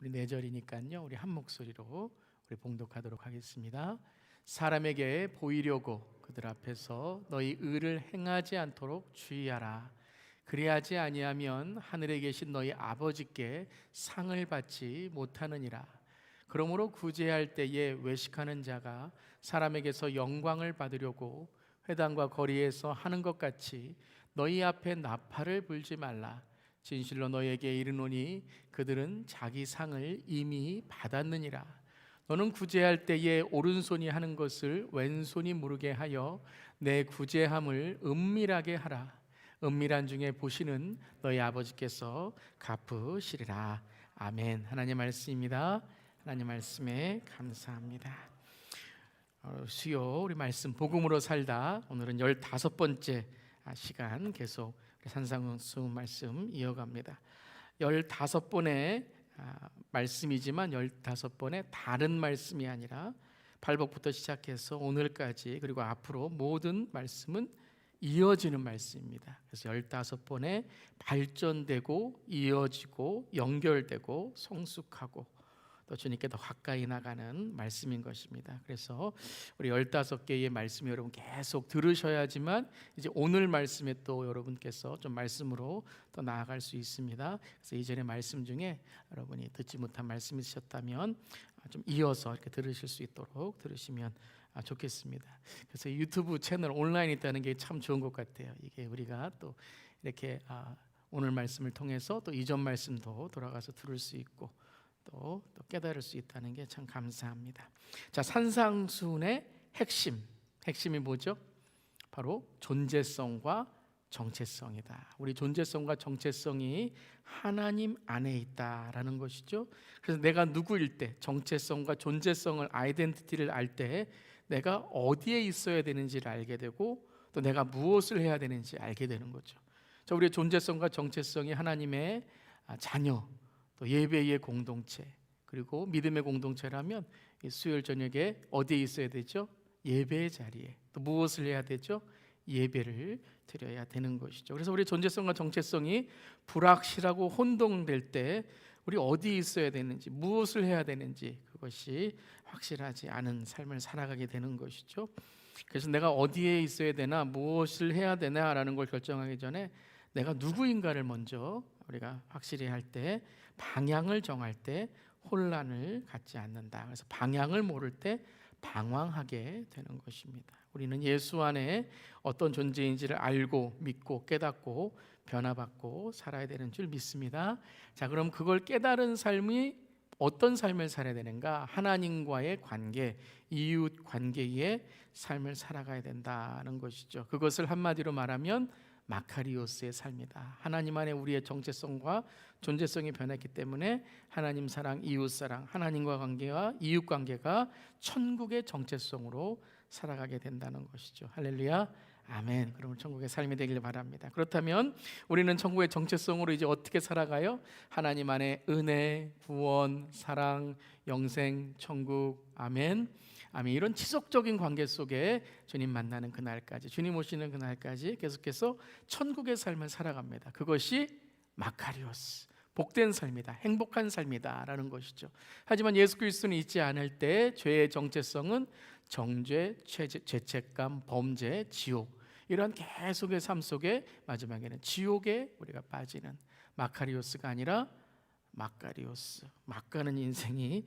우리 4절이니까요. 우리 한 목소리로 우리 봉독하도록 하겠습니다. 사람에게 보이려고 그들 앞에서 너희 의를 행하지 않도록 주의하라. 그리하지 아니하면 하늘에 계신 너희 아버지께 상을 받지 못하느니라. 그러므로 구제할 때에 외식하는 자가 사람에게서 영광을 받으려고 회당과 거리에서 하는 것 같이 너희 앞에 나팔을 불지 말라. 진실로 너희에게 이르노니 그들은 자기 상을 이미 받았느니라. 너는 구제할 때에 오른손이 하는 것을 왼손이 모르게 하여 내 구제함을 은밀하게 하라. 은밀한 중에 보시는 너희 아버지께서 갚으시리라. 아멘. 하나님 말씀입니다. 하나님 말씀에 감사합니다. 수요 우리 말씀 복음으로 살다 오늘은 15번째 시간 계속 산상수 말씀 이어갑니다. 15번의 말씀이지만 15번의 다른 말씀이 아니라 발복부터 시작해서 오늘까지 그리고 앞으로 모든 말씀은 이어지는 말씀입니다. 그래서 15번의 발전되고 이어지고 연결되고 성숙하고 또 주님께 더 가까이 나가는 말씀인 것입니다. 그래서 우리 15개의 말씀 여러분 계속 들으셔야지만 이제 오늘 말씀에 또 여러분께서 좀 말씀으로 또 나아갈 수 있습니다. 그래서 이전의 말씀 중에 여러분이 듣지 못한 말씀이 있으셨다면 좀 이어서 이렇게 들으실 수 있도록 들으시면 좋겠습니다. 그래서 유튜브 채널 온라인 있다는 게 참 좋은 것 같아요. 이게 우리가 또 이렇게 오늘 말씀을 통해서 또 이전 말씀도 돌아가서 들을 수 있고 또 깨달을 수 있다는 게 참 감사합니다. 자, 산상수훈의 핵심이 뭐죠? 바로 존재성과 정체성이다. 우리 존재성과 정체성이 하나님 안에 있다라는 것이죠. 그래서 내가 누구일 때, 정체성과 존재성을, 아이덴티티를 알 때 내가 어디에 있어야 되는지를 알게 되고 또 내가 무엇을 해야 되는지 알게 되는 거죠. 자, 우리의 존재성과 정체성이 하나님의 자녀, 또 예배의 공동체, 그리고 믿음의 공동체라면 수요일 저녁에 어디에 있어야 되죠? 예배의 자리에. 또 무엇을 해야 되죠? 예배를 드려야 되는 것이죠. 그래서 우리 존재성과 정체성이 불확실하고 혼동될 때 우리 어디에 있어야 되는지, 무엇을 해야 되는지 그것이 확실하지 않은 삶을 살아가게 되는 것이죠. 그래서 내가 어디에 있어야 되나, 무엇을 해야 되나라는 걸 결정하기 전에 내가 누구인가를 먼저 우리가 확실히 할 때, 방향을 정할 때 혼란을 갖지 않는다. 그래서 방향을 모를 때 방황하게 되는 것입니다. 우리는 예수 안에 어떤 존재인지를 알고 믿고 깨닫고 변화받고 살아야 되는 줄 믿습니다. 자, 그럼 그걸 깨달은 삶이 어떤 삶을 살아야 되는가? 하나님과의 관계, 이웃 관계의 삶을 살아가야 된다는 것이죠. 그것을 한마디로 말하면 마카리오스의 삶이다. 하나님 안에 우리의 정체성과 존재성이 변했기 때문에 하나님 사랑, 이웃 사랑, 하나님과 관계와 이웃 관계가 천국의 정체성으로 살아가게 된다는 것이죠. 할렐루야, 아멘. 그러면 천국의 삶이 되길 바랍니다. 그렇다면 우리는 천국의 정체성으로 이제 어떻게 살아가요? 하나님 안에 은혜, 구원, 사랑, 영생, 천국, 아멘. 아멘. 이런 지속적인 관계 속에 주님 만나는 그날까지, 주님 오시는 그날까지 계속해서 천국의 삶을 살아갑니다. 그것이 마카리오스, 복된 삶이다, 행복한 삶이다 라는 것이죠. 하지만 예수 그리스도는 있지 않을 때 죄의 정체성은 정죄, 죄책감, 범죄, 지옥, 이러한 계속의 삶 속에 마지막에는 지옥에 우리가 빠지는, 마카리오스가 아니라 마카리오스, 막가는 인생이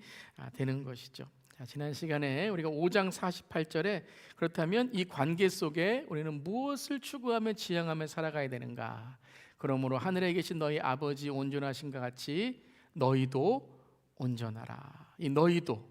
되는 것이죠. 자, 지난 시간에 우리가 5장 48절에 그렇다면 이 관계 속에 우리는 무엇을 추구하며 지향하며 살아가야 되는가? 그러므로 하늘에 계신 너희 아버지 온전하신 것 같이 너희도 온전하라. 이 너희도,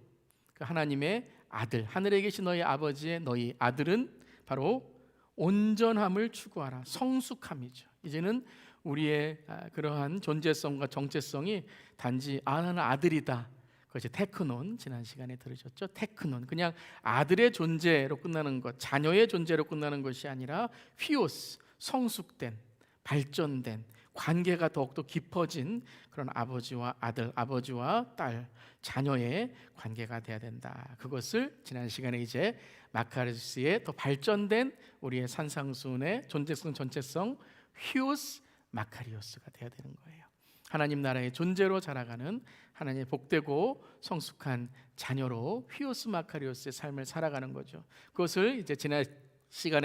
그 하나님의 아들, 하늘에 계신 너희 아버지의 너희 아들은 바로 온전함을 추구하라. 성숙함이죠. 이제는 우리의 그러한 존재성과 정체성이 단지 나는 아들이다, 그것이 테크논, 지난 시간에 들으셨죠? 테크논, 그냥 아들의 존재로 끝나는 것, 자녀의 존재로 끝나는 것이 아니라 휘오스, 성숙된, 발전된 관계가 더욱더 깊어진 그런 아버지와 아들, 아버지와 딸, 자녀의 관계가 되어야 된다. 그것을 지난 시간에 이제 마카리오스의 더 발전된 우리의 산상수훈의 존재성, 전체성, 휘오스 마카리오스가 되어야 되는 거예요. 하나님 나라의 존재로 자라가는 하나님의 복되고 성숙한 자녀로 휘오스 마카리오스의 삶을 살아가는 거죠. 그것을 이제 지난 시간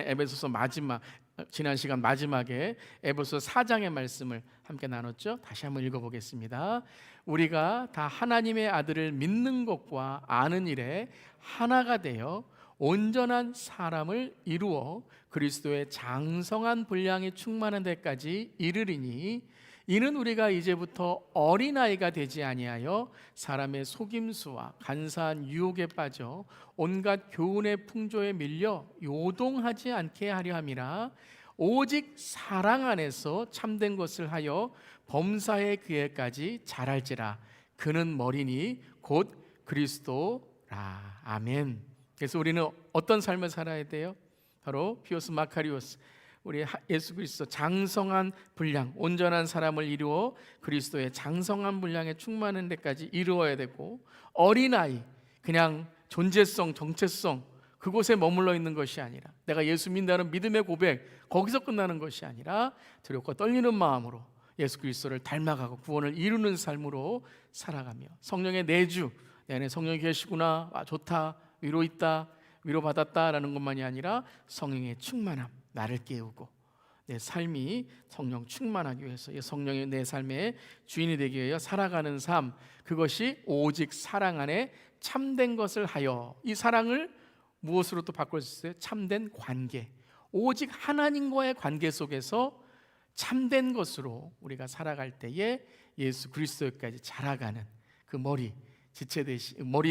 마지막에 에베소서 4장의 말씀을 함께 나눴죠. 다시 한번 읽어보겠습니다. 우리가 다 하나님의 아들을 믿는 것과 아는 일에 하나가 되어 온전한 사람을 이루어 그리스도의 장성한 분량이 충만한 데까지 이르리니, 이는 우리가 이제부터 어린아이가 되지 아니하여 사람의 속임수와 간사한 유혹에 빠져 온갖 교훈의 풍조에 밀려 요동하지 않게 하려 함이라. 오직 사랑 안에서 참된 것을 하여 범사의 기회까지 자랄지라. 그는 머리니 곧 그리스도라. 아멘. 그래서 우리는 어떤 삶을 살아야 돼요? 바로 휘오스 마카리오스, 우리 예수 그리스도 장성한 분량, 온전한 사람을 이루어 그리스도의 장성한 분량에 충만한 데까지 이루어야 되고, 어린아이, 그냥 존재성, 정체성 그곳에 머물러 있는 것이 아니라, 내가 예수 믿는다는 믿음의 고백 거기서 끝나는 것이 아니라 두렵고 떨리는 마음으로 예수 그리스도를 닮아가고 구원을 이루는 삶으로 살아가며, 성령의 내주, 내 안에 성령이 계시구나, 좋다, 위로 있다, 위로받았다라는 것만이 아니라 성령의 충만함, 나를 깨우고 내 삶이 성령 충만하기 위해서 성령이 내 삶의 주인이 되기 위해 살아가는 삶, 그것이 오직 사랑 안에 참된 것을 하여, 이 사랑을 무엇으로 또 바꿀 수 있어요? 참된 관계, 오직 하나님과의 관계 속에서 참된 것으로 우리가 살아갈 때에 예수 그리스도까지 자라가는 그 머리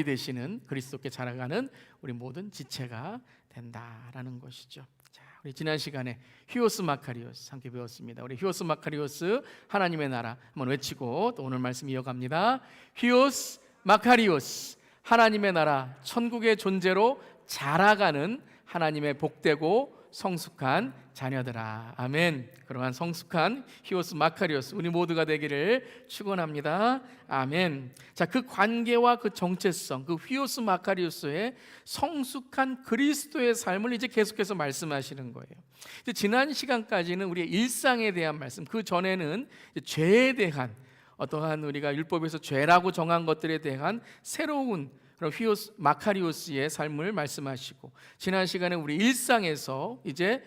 되시는 그리스도께 자라가는 우리 모든 지체가 된다라는 것이죠. 자, 우리 지난 시간에 휘오스 마카리오스 함께 배웠습니다. 우리 휘오스 마카리오스 하나님의 나라 한번 외치고 또 오늘 말씀 이어갑니다. 휘오스 마카리오스 하나님의 나라 천국의 존재로 자라가는 하나님의 복되고 성숙한 자녀들아. 아멘. 그러한 성숙한 휘오스 마카리오스 우리 모두가 되기를 축원합니다. 아멘. 자, 그 관계와 그 정체성, 그 휘오스 마카리오스의 성숙한 그리스도의 삶을 이제 계속해서 말씀하시는 거예요. 이제 지난 시간까지는 우리의 일상에 대한 말씀, 그 전에는 죄에 대한 어떠한 우리가 율법에서 죄라고 정한 것들에 대한 새로운 그럼 휘오스 마카리오스의 삶을 말씀하시고, 지난 시간에 우리 일상에서 이제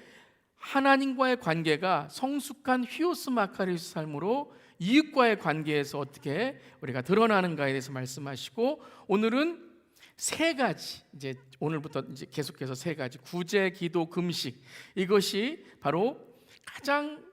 하나님과의 관계가 성숙한 휘오스 마카리오스 삶으로 이웃과의 관계에서 어떻게 우리가 드러나는가에 대해서 말씀하시고, 오늘은 세 가지, 이제 오늘부터 이제 계속해서 세 가지, 구제, 기도, 금식, 이것이 바로 가장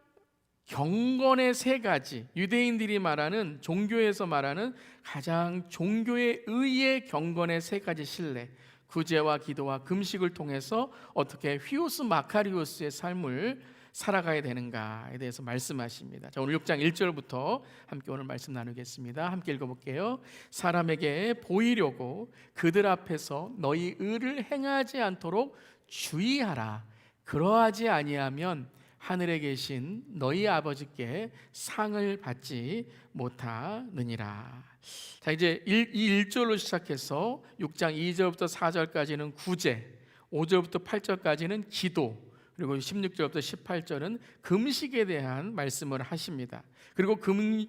경건의 세 가지, 유대인들이 말하는, 종교에서 말하는 가장 종교에 의해 경건의 세 가지 신뢰, 구제와 기도와 금식을 통해서 어떻게 휘오스 마카리오스의 삶을 살아가야 되는가에 대해서 말씀하십니다. 자, 오늘 6장 1절부터 함께 오늘 말씀 나누겠습니다. 함께 읽어볼게요. 사람에게 보이려고 그들 앞에서 너희 의를 행하지 않도록 주의하라. 그러하지 아니하면 하늘에 계신 너희 아버지께 상을 받지 못하느니라. 자, 이제 이 1절로 시작해서 6장 2절부터 4절까지는 구제, 5절부터 8절까지는 기도, 그리고 16절부터 18절은 금식에 대한 말씀을 하십니다. 그리고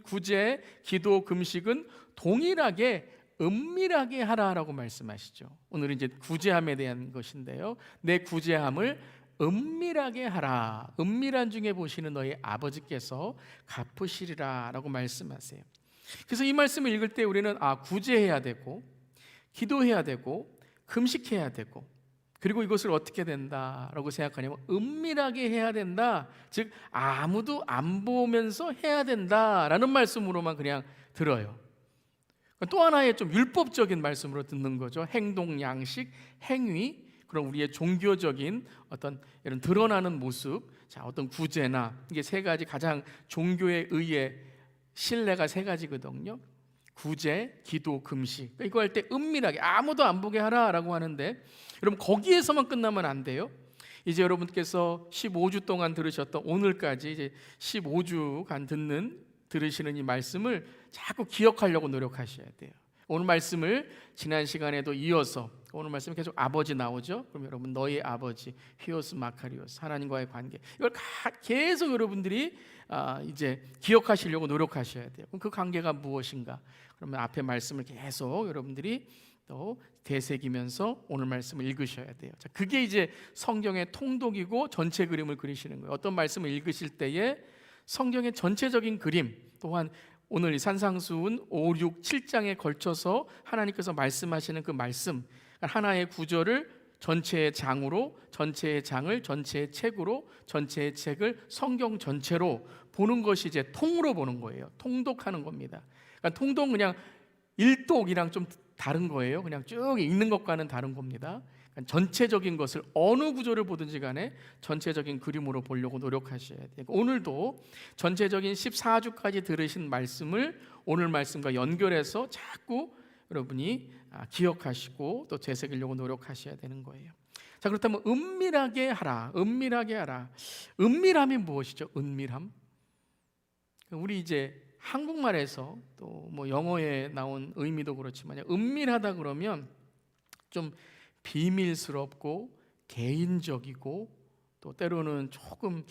구제, 기도, 금식은 동일하게 은밀하게 하라라고 말씀하시죠. 오늘은 이제 구제함에 대한 것인데요, 내 구제함을 은밀하게 하라. 은밀한 중에 보시는 너희 아버지께서 갚으시리라 라고 말씀하세요. 그래서 이 말씀을 읽을 때 우리는 구제해야 되고, 기도해야 되고, 금식해야 되고, 그리고 이것을 어떻게 된다라고 생각하냐면 은밀하게 해야 된다, 즉 아무도 안 보면서 해야 된다라는 말씀으로만 그냥 들어요. 또 하나의 좀 율법적인 말씀으로 듣는 거죠. 행동, 양식, 행위, 그럼 우리의 종교적인 어떤 이런 드러나는 모습, 자, 어떤 구제나, 이게 세 가지 가장 종교에 의해 신뢰가 세 가지거든요. 구제, 기도, 금식. 이거 할 때 은밀하게 아무도 안 보게 하라라고 하는데, 여러분 거기에서만 끝나면 안 돼요. 이제 여러분께서 15주 동안 들으셨던, 오늘까지 이제 15주간 들으시는 이 말씀을 자꾸 기억하려고 노력하셔야 돼요. 오늘 말씀을 지난 시간에도 이어서 오늘 말씀에 계속 아버지 나오죠. 그럼 여러분 너희 아버지 히오스 마카리오스 하나님과의 관계 이걸 계속 여러분들이 이제 기억하시려고 노력하셔야 돼요. 그럼 그 관계가 무엇인가? 그러면 앞에 말씀을 계속 여러분들이 또 되새기면서 오늘 말씀을 읽으셔야 돼요. 자, 그게 이제 성경의 통독이고 전체 그림을 그리시는 거예요. 어떤 말씀을 읽으실 때에 성경의 전체적인 그림 또한 오늘 이 산상수훈 5, 6, 7장에 걸쳐서 하나님께서 말씀하시는 그 말씀 하나의 구절을 전체의 장으로 전체의 장을 전체의 책으로 전체의 책을 성경 전체로 보는 것이 이제 통으로 보는 거예요. 통독하는 겁니다. 그러니까 통독 그냥 일독이랑 좀 다른 거예요. 그냥 쭉 읽는 것과는 다른 겁니다. 그러니까 전체적인 것을 어느 구조를 보든지 간에 전체적인 그림으로 보려고 노력하셔야 돼요. 오늘도 전체적인 14주까지 들으신 말씀을 오늘 말씀과 연결해서 자꾸 여러분이 기억하시고 또 되새기려고 노력하셔야 되는 거예요. 자, 그렇다면 은밀하게 하라. 은밀하게 하라. 은밀함이 무엇이죠? 은밀함. 우리 이제 한국말에서 또 뭐 영어에 나온 의미도 그렇지만 은밀하다 그러면 좀 비밀스럽고 개인적이고 또 때로는 조금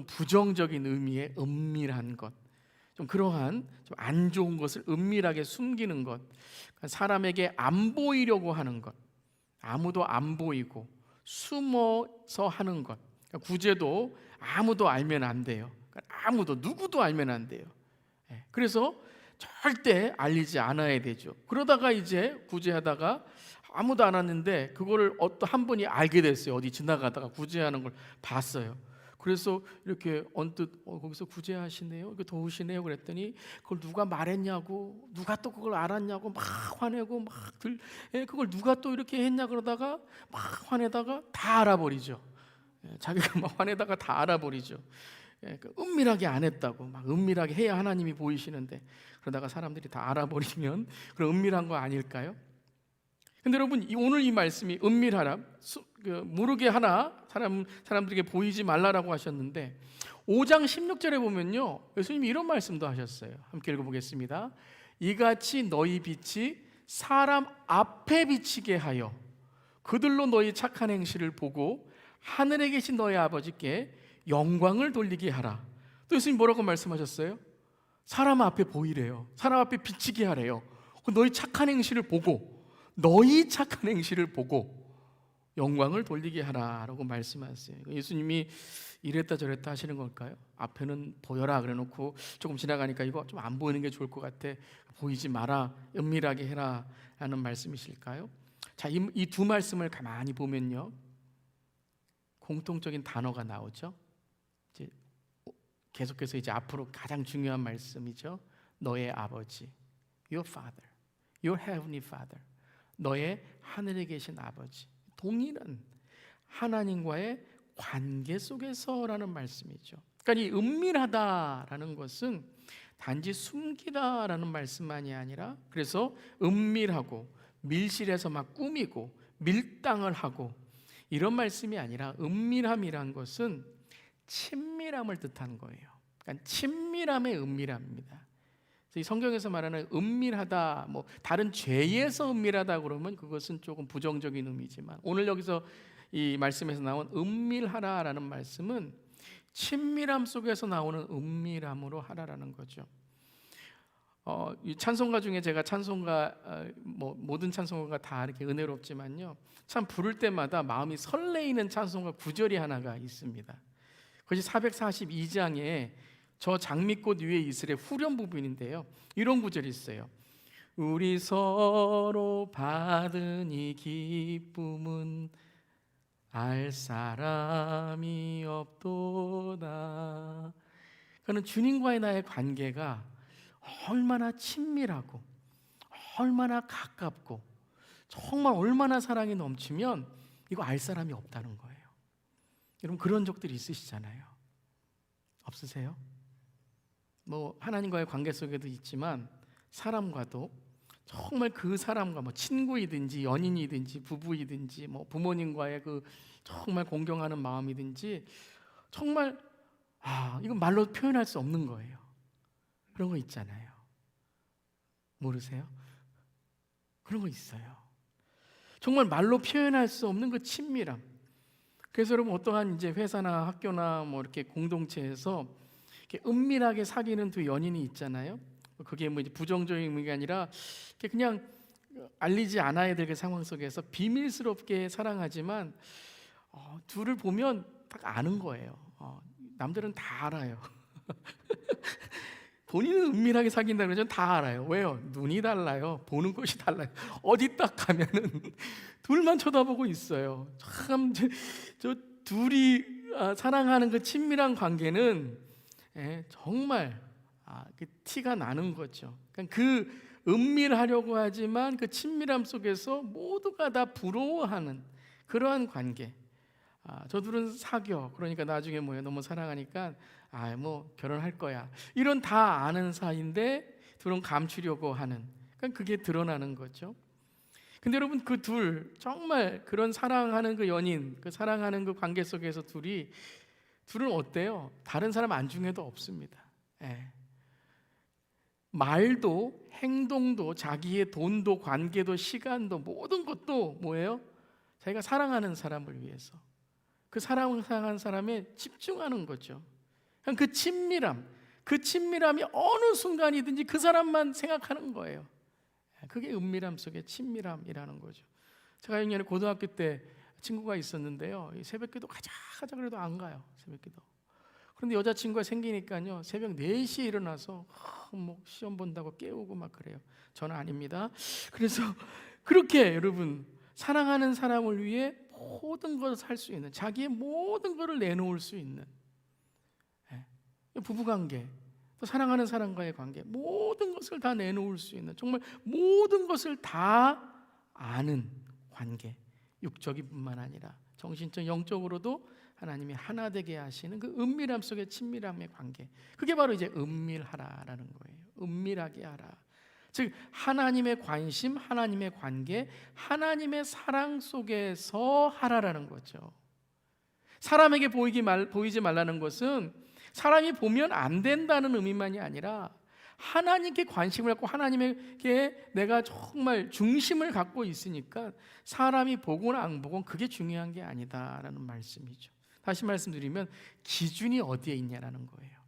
부정적인 의미의 은밀한 것, 좀 그러한 좀 안 좋은 것을 은밀하게 숨기는 것, 사람에게 안 보이려고 하는 것, 아무도 안 보이고 숨어서 하는 것. 구제도 아무도 알면 안 돼요. 아무도 누구도 알면 안 돼요. 그래서 절대 알리지 않아야 되죠. 그러다가 이제 구제하다가 아무도 안 왔는데 그거를 어떤 한 분이 알게 됐어요. 어디 지나가다가 구제하는 걸 봤어요. 그래서 이렇게 언뜻 거기서 구제하시네요, 이렇게 도우시네요 그랬더니 그걸 누가 말했냐고, 누가 또 그걸 알았냐고 막 화내고 그걸 누가 또 이렇게 했냐 그러다가 막 화내다가 다 알아버리죠. 자기가 막 화내다가 다 알아버리죠. 은밀하게 안 했다고, 막 은밀하게 해야 하나님이 보이시는데 그러다가 사람들이 다 알아버리면 그럼 은밀한 거 아닐까요? 근데 여러분 오늘 이 말씀이 은밀하라, 모르게 하나, 사람들에게 보이지 말라라고 하셨는데 5장 16절에 보면요 예수님이 이런 말씀도 하셨어요. 함께 읽어보겠습니다. 이같이 너희 빛이 사람 앞에 비치게 하여 그들로 너희 착한 행실을 보고 하늘에 계신 너희 아버지께 영광을 돌리게 하라. 또 예수님 뭐라고 말씀하셨어요? 사람 앞에 보이래요. 사람 앞에 비치게 하래요. 너희 착한 행실을 보고, 너희 착한 행실을 보고 영광을 돌리게 하라라고 말씀하세요. 예수님이 이랬다 저랬다 하시는 걸까요? 앞에는 보여라 그래놓고 조금 지나가니까 이거 좀 안 보이는 게 좋을 것 같아, 보이지 마라, 은밀하게 해라 라는 말씀이실까요? 자, 이 두 말씀을 가만히 보면요 공통적인 단어가 나오죠. 이제 계속해서 이제 앞으로 가장 중요한 말씀이죠. 너의 아버지, Your Father, Your Heavenly Father, 너의 하늘에 계신 아버지. 동일한 하나님과의 관계 속에서라는 말씀이죠. 그러니까 이 은밀하다라는 것은 단지 숨기다라는 말씀만이 아니라, 그래서 은밀하고 밀실에서 막 꾸미고 밀당을 하고 이런 말씀이 아니라 은밀함이란 것은 친밀함을 뜻하는 거예요. 그러니까 친밀함의 은밀함입니다. 이 성경에서 말하는 은밀하다, 뭐 다른 죄에서 은밀하다 그러면 그것은 조금 부정적인 의미지만 오늘 여기서 이 말씀에서 나온 은밀하라라는 말씀은 친밀함 속에서 나오는 은밀함으로 하라라는 거죠. 이 찬송가 중에 제가 찬송가 모든 찬송가가 다 이렇게 은혜롭지만요, 참 부를 때마다 마음이 설레이는 찬송가 구절이 하나가 있습니다. 그것이 442장에 저 장미꽃 위에 이슬의 후렴 부분인데요, 이런 구절이 있어요. 우리 서로 받은 이 기쁨은 알 사람이 없도다. 그는 주님과의 나의 관계가 얼마나 친밀하고 얼마나 가깝고 정말 얼마나 사랑이 넘치면 이거 알 사람이 없다는 거예요. 여러분 그런 적들이 있으시잖아요. 없으세요? 뭐 하나님과의 관계 속에도 있지만 사람과도 정말 그 사람과 뭐 친구이든지 연인이든지 부부이든지 뭐 부모님과의 그 정말 공경하는 마음이든지 정말 이건 말로 표현할 수 없는 거예요. 그런 거 있잖아요. 모르세요? 그런 거 있어요. 정말 말로 표현할 수 없는 그 친밀함. 그래서 여러분 어떠한 이제 회사나 학교나 뭐 이렇게 공동체에서 이렇게 은밀하게 사귀는 두 연인이 있잖아요. 그게 뭐 이제 부정적인 의미가 아니라 그냥 알리지 않아야 될 그 상황 속에서 비밀스럽게 사랑하지만 둘을 보면 딱 아는 거예요. 남들은 다 알아요. 본인은 은밀하게 사귄다 그러면 다 알아요. 왜요? 눈이 달라요. 보는 것이 달라요. 어디 딱 가면은 둘만 쳐다보고 있어요. 참 저 둘이 사랑하는 그 친밀한 관계는 정말 그 티가 나는 거죠. 그러니까 그 은밀하려고 하지만 그 친밀함 속에서 모두가 다 부러워하는 그러한 관계. 저 둘은 사겨. 그러니까 나중에 뭐예요? 너무 사랑하니까 뭐 결혼할 거야. 이런 다 아는 사이인데 둘은 감추려고 하는. 그러니까 그게 드러나는 거죠. 근데 여러분 그 둘 정말 그런 사랑하는 그 연인, 그 사랑하는 그 관계 속에서 둘은 어때요? 다른 사람 안중에도 없습니다. 말도 행동도 자기의 돈도 관계도 시간도 모든 것도 뭐예요? 자기가 사랑하는 사람을 위해서 그 사랑하는 사람에 집중하는 거죠. 그 친밀함이 어느 순간이든지 그 사람만 생각하는 거예요. 그게 은밀함 속의 친밀함이라는 거죠. 제가 작년에 고등학교 때 친구가 있었는데요. 새벽기도 가자 그래도 안 가요. 새벽기도. 그런데 여자친구가 생기니까요, 새벽 4시에 일어나서 뭐 시험 본다고 깨우고 막 그래요. 저는 아닙니다. 그래서 그렇게 여러분 사랑하는 사람을 위해 모든 것을 할 수 있는, 자기의 모든 것을 내놓을 수 있는 부부관계, 또 사랑하는 사람과의 관계, 모든 것을 다 내놓을 수 있는, 정말 모든 것을 다 아는 관계. 육적이뿐만 아니라 정신적, 영적으로도 하나님이 하나 되게 하시는 그 은밀함 속의 친밀함의 관계. 그게 바로 이제 은밀하라라는 거예요. 은밀하게 하라. 즉 하나님의 관심, 하나님의 관계, 하나님의 사랑 속에서 하라라는 거죠. 사람에게 보이지 말라는 것은 사람이 보면 안 된다는 의미만이 아니라 하나님께 관심을 갖고 하나님에게 내가 정말 중심을 갖고 있으니까 사람이 보건 안 보건 그게 중요한 게 아니다라는 말씀이죠. 다시 말씀드리면 기준이 어디에 있냐라는 거예요.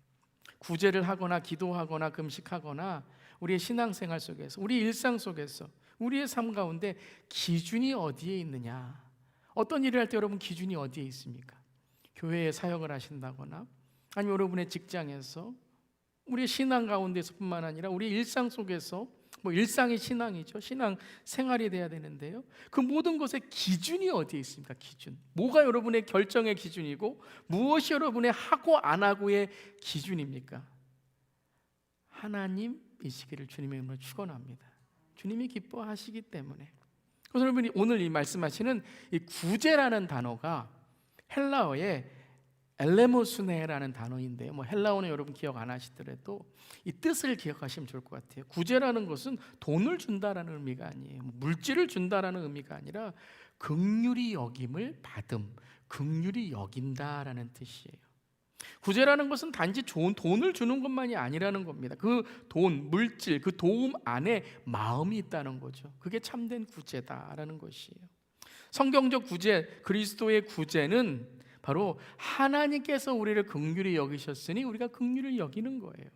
구제를 하거나 기도하거나 금식하거나 우리의 신앙생활 속에서, 우리 일상 속에서, 우리의 삶 가운데 기준이 어디에 있느냐. 어떤 일을 할 때 여러분 기준이 어디에 있습니까? 교회에 사역을 하신다거나 아니면 여러분의 직장에서, 우리의 신앙 가운데서뿐만 아니라 우리 일상 속에서, 뭐 일상이 신앙이죠. 신앙 생활이 돼야 되는데요. 그 모든 것의 기준이 어디에 있습니까? 기준. 뭐가 여러분의 결정의 기준이고 무엇이 여러분의 하고 안 하고의 기준입니까? 하나님이시기를 주님의 이름으로 축원합니다. 주님이 기뻐하시기 때문에. 그래서 여러분이 오늘 이 말씀하시는 이 구제라는 단어가 헬라어에 엘레모스네라는 단어인데요. 뭐 헬라어는 여러분 기억 안 하시더라도 이 뜻을 기억하시면 좋을 것 같아요. 구제라는 것은 돈을 준다라는 의미가 아니에요. 물질을 준다라는 의미가 아니라 긍휼히 여김을 받음, 긍휼히 여긴다라는 뜻이에요. 구제라는 것은 단지 좋은 돈을 주는 것만이 아니라는 겁니다. 그 돈, 물질, 그 도움 안에 마음이 있다는 거죠. 그게 참된 구제다라는 것이에요. 성경적 구제, 그리스도의 구제는 바로 하나님께서 우리를 긍휼히 여기셨으니 우리가 긍휼히 여기는 거예요.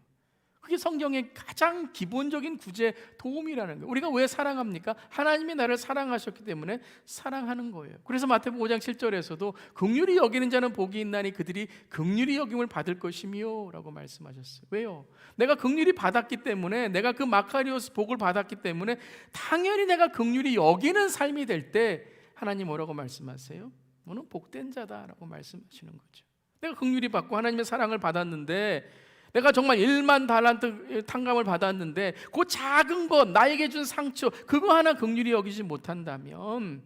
그게 성경의 가장 기본적인 구제, 도움이라는 거예요. 우리가 왜 사랑합니까? 하나님이 나를 사랑하셨기 때문에 사랑하는 거예요. 그래서 마태복음 5장 7절에서도 긍휼히 여기는 자는 복이 있나니 그들이 긍휼히 여김을 받을 것이며 라고 말씀하셨어요. 왜요? 내가 긍휼히 받았기 때문에, 내가 그 마카리오스 복을 받았기 때문에 당연히 내가 긍휼히 여기는 삶이 될 때 하나님 뭐라고 말씀하세요? 너는 복된 자다라고 말씀하시는 거죠. 내가 긍휼히 받고 하나님의 사랑을 받았는데, 내가 정말 1만 달란트 탕감을 받았는데 그 작은 것, 나에게 준 상처, 그거 하나 긍휼히 여기지 못한다면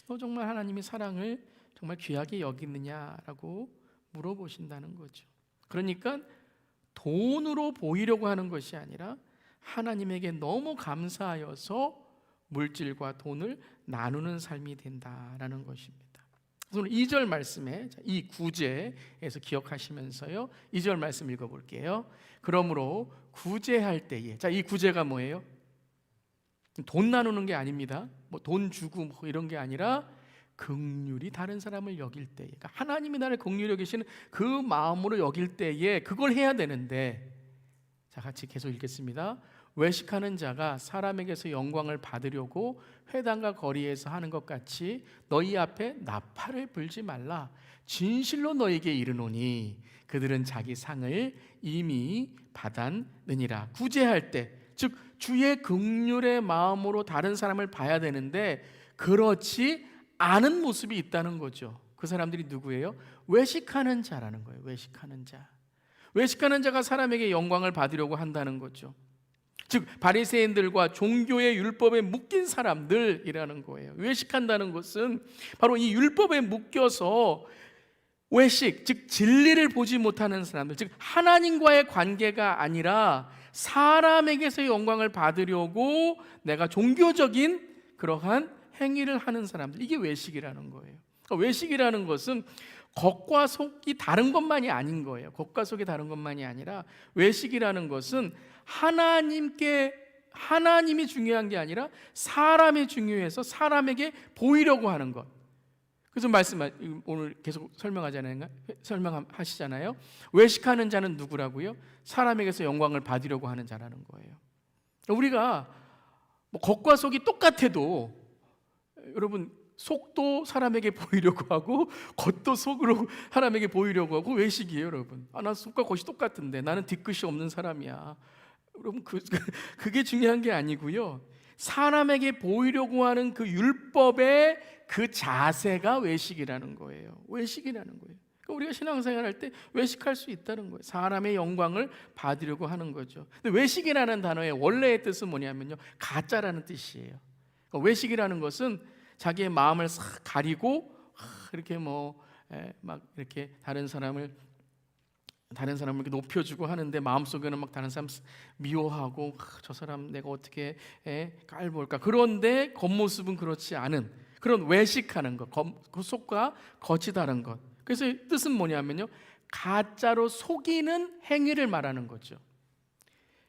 너 정말 하나님의 사랑을 정말 귀하게 여기느냐라고 물어보신다는 거죠. 그러니까 돈으로 보이려고 하는 것이 아니라 하나님에게 너무 감사하여서 물질과 돈을 나누는 삶이 된다라는 것입니다. 오늘 2절 말씀에 이 구제에서 기억하시면서요, 2절 말씀 읽어볼게요. 그러므로 구제할 때에, 이 구제가 뭐예요? 돈 나누는 게 아닙니다. 뭐 돈 주고 뭐 이런 게 아니라 긍휼히 다른 사람을 여길 때에, 그러니까 하나님이 나를 긍휼히 여기시는 그 마음으로 여길 때에 그걸 해야 되는데, 자, 같이 계속 읽겠습니다. 외식하는 자가 사람에게서 영광을 받으려고 회당과 거리에서 하는 것 같이 너희 앞에 나팔을 불지 말라. 진실로 너희에게 이르노니 그들은 자기 상을 이미 받았느니라. 구제할 때, 즉 주의 긍휼의 마음으로 다른 사람을 봐야 되는데 그렇지 않은 모습이 있다는 거죠. 그 사람들이 누구예요? 외식하는 자라는 거예요. 외식하는 자. 외식하는 자가 사람에게 영광을 받으려고 한다는 거죠. 즉 바리새인들과 종교의 율법에 묶인 사람들이라는 거예요. 외식한다는 것은 바로 이 율법에 묶여서 외식, 즉 진리를 보지 못하는 사람들, 즉 하나님과의 관계가 아니라 사람에게서 영광을 받으려고 내가 종교적인 그러한 행위를 하는 사람들, 이게 외식이라는 거예요. 그러니까 외식이라는 것은 겉과 속이 다른 것만이 아닌 거예요. 겉과 속이 다른 것만이 아니라 외식이라는 것은 하나님이 중요한 게 아니라 사람이 중요해서 사람에게 보이려고 하는 것. 그래서 오늘 계속 설명하시잖아요. 외식하는 자는 누구라고요? 사람에게서 영광을 받으려고 하는 자라는 거예요. 우리가 뭐 겉과 속이 똑같아도, 여러분, 속도 사람에게 보이려고 하고 겉도 속으로 사람에게 보이려고 하고 외식이에요, 여러분. 나 속과 겉이 똑같은데 나는 뒤끝이 없는 사람이야. 여러분, 그게 중요한 게 아니고요. 사람에게 보이려고 하는 그 율법의 그 자세가 외식이라는 거예요. 외식이라는 거예요. 그러니까 우리가 신앙생활 할 때 외식할 수 있다는 거예요. 사람의 영광을 받으려고 하는 거죠. 근데 외식이라는 단어의 원래의 뜻은 뭐냐면요, 가짜라는 뜻이에요. 그러니까 외식이라는 것은 자기의 마음을 싹 가리고 이렇게 막 이렇게 다른 사람을 이렇게 높여주고 하는데 마음속에는 막 다른 사람 미워하고 저 사람 내가 어떻게 깔볼까. 그런데 겉모습은 그렇지 않은 그런 외식하는 것, 그 속과 겉이 다른 것. 그래서 뜻은 뭐냐면요, 가짜로 속이는 행위를 말하는 거죠.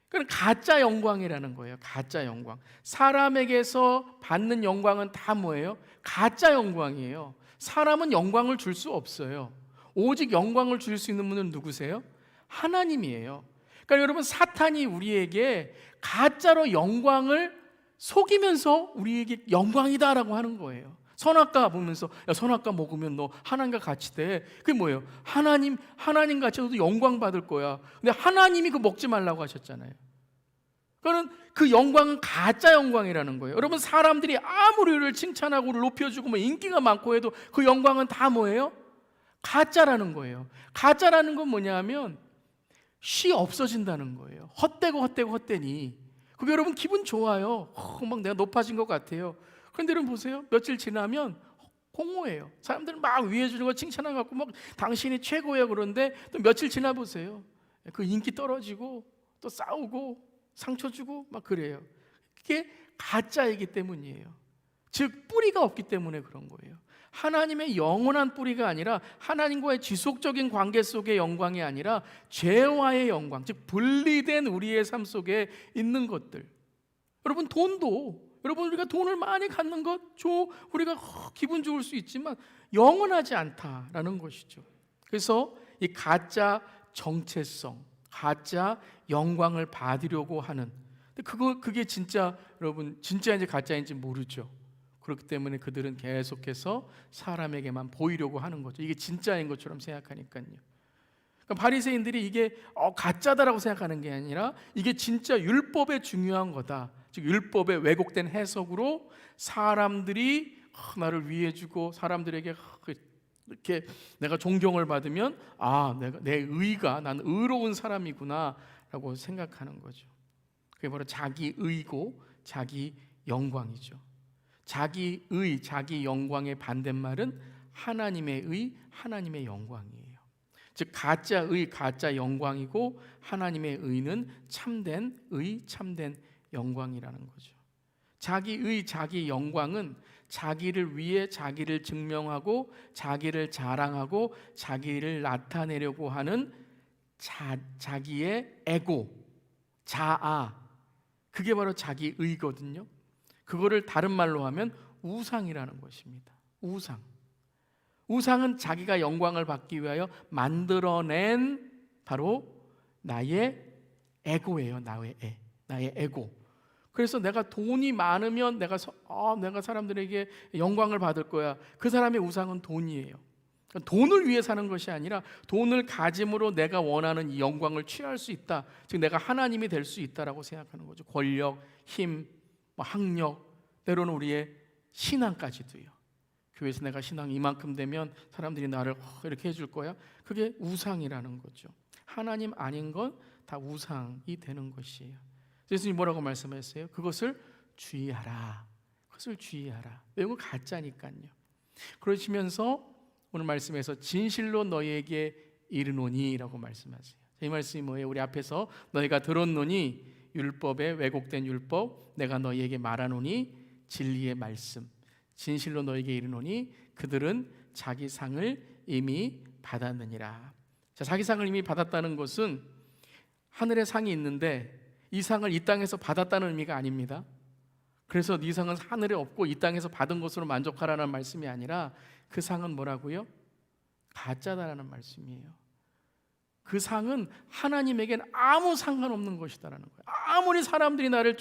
그건 가짜 영광이라는 거예요. 가짜 영광. 사람에게서 받는 영광은 다 뭐예요? 가짜 영광이에요. 사람은 영광을 줄 수 없어요. 오직 영광을 줄 수 있는 분은 누구세요? 하나님이에요. 그러니까 여러분, 사탄이 우리에게 가짜로 영광을 속이면서 우리에게 영광이다라고 하는 거예요. 선악과 보면서 야, 선악과 먹으면 너 하나님과 같이 돼. 그게 뭐예요? 하나님 같이 너도 영광 받을 거야. 근데 하나님이 그거 먹지 말라고 하셨잖아요. 그러니까 그 영광은 가짜 영광이라는 거예요. 여러분, 사람들이 아무리 우리를 칭찬하고 우리를 높여주고 뭐 인기가 많고 해도 그 영광은 다 뭐예요? 가짜라는 거예요. 가짜라는 건 뭐냐면 쉬 없어진다는 거예요. 헛되니 그게 여러분 기분 좋아요. 막 내가 높아진 것 같아요. 그런데 여러분 보세요. 며칠 지나면 공허해요. 사람들은 막 위해 주는 거 칭찬해갖고 막 당신이 최고예요. 그런데 또 며칠 지나 보세요. 그 인기 떨어지고 또 싸우고 상처 주고 막 그래요. 그게 가짜이기 때문이에요. 즉 뿌리가 없기 때문에 그런 거예요. 하나님의 영원한 뿌리가 아니라 하나님과의 지속적인 관계 속의 영광이 아니라 죄와의 영광, 즉 분리된 우리의 삶 속에 있는 것들. 여러분, 여러분, 우리가 돈을 많이 갖는 것 우리가 기분 좋을 수 있지만 영원하지 않다라는 것이죠. 그래서 이 가짜 정체성, 가짜 영광을 받으려고 하는, 그게 진짜 여러분 진짜인지 가짜인지 모르죠. 그렇기 때문에 그들은 계속해서 사람에게만 보이려고 하는 거죠. 이게 진짜인 것처럼 생각하니까요. 그러니까 바리새인들이 이게 가짜다라고 생각하는 게 아니라 이게 진짜 율법의 중요한 거다. 즉 율법의 왜곡된 해석으로 사람들이 나를 위해주고 사람들에게 이렇게 내가 존경을 받으면 내 의가, 난 의로운 사람이구나라고 생각하는 거죠. 그게 바로 자기 의고 자기 영광이죠. 자기 의, 자기 영광의 반대말은 하나님의 의, 하나님의 영광이에요. 즉 가짜 의, 가짜 영광이고 하나님의 의는 참된 의, 참된 영광이라는 거죠. 자기 의, 자기 영광은 자기를 위해 자기를 증명하고 자기를 자랑하고 자기를 나타내려고 하는 자기의 에고, 자아, 그게 바로 자기 의거든요. 그거를 다른 말로 하면 우상이라는 것입니다. 우상은 자기가 영광을 받기 위하여 만들어낸 바로 나의 에고예요. 나의 에고. 그래서 내가 돈이 많으면 내가 사람들에게 영광을 받을 거야. 그 사람의 우상은 돈이에요. 돈을 위해 사는 것이 아니라 돈을 가짐으로 내가 원하는 이 영광을 취할 수 있다. 즉 내가 하나님이 될 수 있다라고 생각하는 거죠. 권력, 힘, 학력, 때로는 우리의 신앙까지도요. 교회에서 내가 신앙이 이만큼 되면 사람들이 나를 이렇게 해줄 거야. 그게 우상이라는 거죠. 하나님 아닌 건 다 우상이 되는 것이에요. 예수님이 뭐라고 말씀하셨어요? 그것을 주의하라. 왜냐면 가짜니까요. 그러시면서 오늘 말씀에서 진실로 너희에게 이르노니 라고 말씀하세요. 이 말씀이 뭐예요? 우리 앞에서 너희가 들었노니 율법에 왜곡된 율법 내가 너희에게 말하노니 진리의 말씀 진실로 너희에게 이르노니 그들은 자기 상을 이미 받았느니라. 자, 자기 상을 이미 받았다는 것은 하늘에 상이 있는데 이 상을 이 땅에서 받았다는 의미가 아닙니다. 그래서 네 상은 하늘에 없고 이 땅에서 받은 것으로 만족하라는 말씀이 아니라 그 상은 뭐라고요? 가짜다라는 말씀이에요. 그 상은 하나님에겐 아무 상관없는 것이다라는 거예요. 아무리 사람들이 나를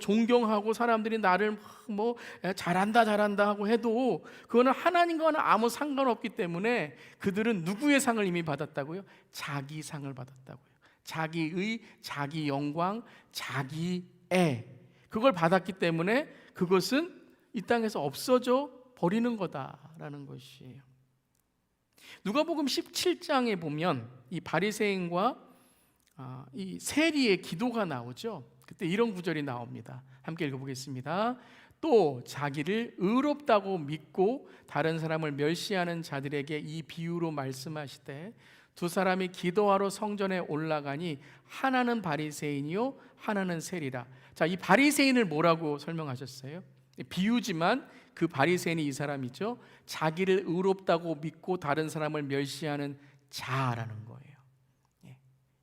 존경하고 사람들이 나를 잘한다 하고 해도 그거는 하나님과는 아무 상관없기 때문에 그들은 누구의 상을 이미 받았다고요? 자기 상을 받았다고요. 자기의, 자기 영광, 자기의 그걸 받았기 때문에 그것은 이 땅에서 없어져 버리는 거다라는 것이에요. 누가복음 17장에 보면 이 바리새인과 이 세리의 기도가 나오죠. 그때 이런 구절이 나옵니다. 함께 읽어보겠습니다. 또 자기를 의롭다고 믿고 다른 사람을 멸시하는 자들에게 이 비유로 말씀하시되 두 사람이 기도하러 성전에 올라가니 하나는 바리새인이요 하나는 세리라. 자, 이 바리새인을 뭐라고 설명하셨어요? 비유지만 그 바리새인이 이 사람이죠. 자기를 의롭다고 믿고 다른 사람을 멸시하는 자라는 거예요.